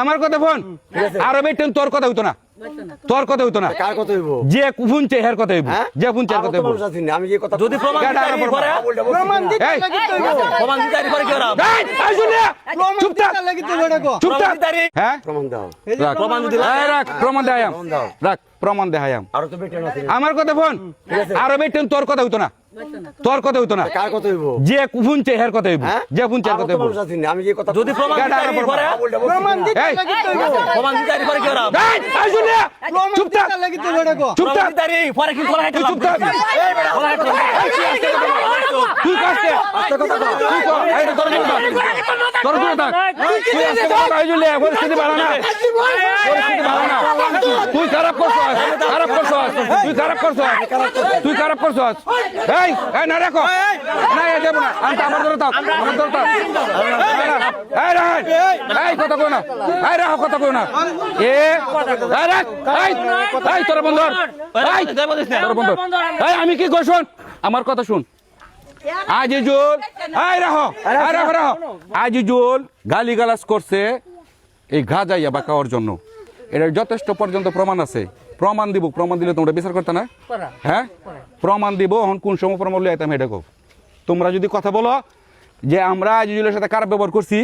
আমার কথা ফোন আরো বেটেন তোর কথা হইতো না তোর কথা হইতো না কার কথা হইব যে শুনছে এর কথা হইব যে শুনছে এর কথা হইব আমি কি কথা যদি প্রমাণ দিতে পারে কি ওরা চুপ থাক চুপ থাক হ্যাঁ প্রমাণ দাও প্রমাণ যদি রাখ প্রমাণ দেয়াম রাখ প্রমাণ দেখায়াম আর তো বেটেন আছে আমার কথা ফোন আরো বেটেন তোর কথা হইতো না তোর কথা হইতো না কার কথা হইব যে শুনছে এর কথা হইব যে শুনছে এর কথা হইব আমি কি কথা যদি প্রমাণ দিতে পারে কি ওরা চুপ থাক চুপ থাক পরে কি করা তুই চুপ থাক তুই কাছে তুই কর এই তোর তোর থাক তুই আজকে কথা হইলে পরিস্থিতি ভালো না পরিস্থিতি ভালো না তুই খারাপ করছস তুই খারাপ করছস এই না রাখো না দেব না আমি আমার ধরে থাক আমার ধরে থাক এই রাখ এই কথা কই না এই রাখ কথা কই না এই রাখ এই তোর বন্ধ এই তোর বন্ধ এই আমি কি কই শুন আমার কথা শুন আজিজুল এই রাখো আজিজুল গালিগালাজ করছে এই গাজাইয়া বা খাওয়ার জন্য এটার যথেষ্ট পর্যন্ত প্রমাণ আছে প্রমাণ দিলে তোমরা বিচার করতে না হ্যাঁ প্রমাণ দিব এখন কোন সময় প্রমাণ লই আইতাম এটা কও তোমরা যদি কথা বলো যে আমরা আজিজুলের সাথে খারাপ ব্যবহার করছি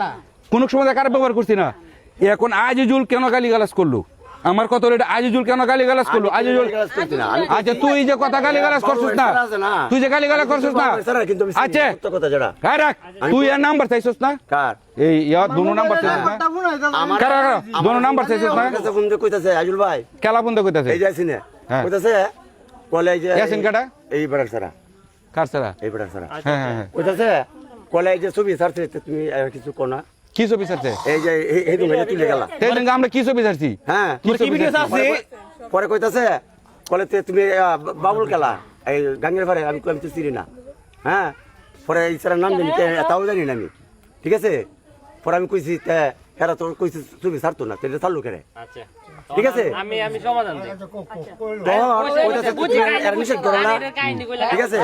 না কোন সময় খারাপ ব্যবহার করছি না এখন আজিজুল কেন গালিগালাজ করলো আমার কথা হলো আজিজুল কেন গালিগালাজ করলো আজিজুল আচ্ছা তুই যে কথা গালিগালাজ করছিস না তুই যে গালিগালাজ করছিস না আচ্ছা হ্যাঁ রাখ তুই এর নাম্বার চাইছিস না কার এই দুনো নাম্বার চাইছিস না কার দুনো নাম্বার চাইছিস না কাছে ফোন দিয়ে কইতাছে আজুল ভাই কেলা বন্ধ কইতাছে এই যাইছি না কইতাছে কলেজে ইয়াসিন কাটা এই বড় সারা কার সারা এই বড় সারা হ্যাঁ হ্যাঁ কইতাছে কলেজে ছবি ছাড়তে তুমি কিছু কোনা কি ছবি ছাড়ছে এই যে এই তুমি তুলে গেলা সেই দিন আমরা কি ছবি ছাড়ছি হ্যাঁ কি ভিডিও আছে পরে কইতাছে কলেজে তুমি বাবুল খেলা এই গাঙ্গের পারে আমি তো চিনি না হ্যাঁ পরে এই স্যারের নাম জানি তাও জানি না আমি ঠিক আছে পরে আমি কইছি এরা তোর কইছি ছবি ছাড়তো না তাহলে ছাড়লো কেন আচ্ছা ঠিক আছে আমি সমাধান দেই নিষেধ করো না ঠিক আছে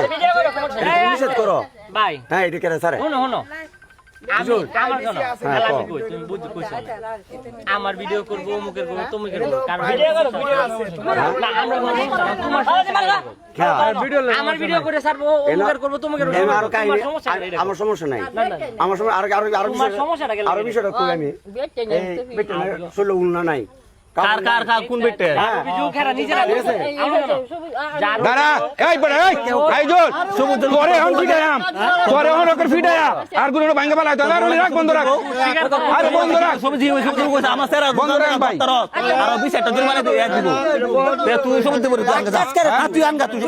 নিষেধ করো ভাই হ্যাঁ এটা কেন স্যার শুনো আমার ভিডিও করবো মুখের করবো তুমি করবো আমার ভিডিও করে ছাড়বো মুখের করবো তুমি করবো আমার সমস্যা নাই আমার সময় আরো বিষয়টা কই আমি ষোলো উন্না নাই কার কোন বেটে দাঁড়া এই বড় এই আইজুল তোরে হন ফিটায়াম তোরে হন ওকে ফিটায়া আর গুলো ভাঙা বালাই তো আর রাখ বন্ধ রাখ আর বন্ধ রাখ সবজি কইছে আমার সেরা বন্ধ রাখ ভাই আর 20 টা জরিমানা দিয়ে দিব তুই সবজি বলি তুই আনগা তুই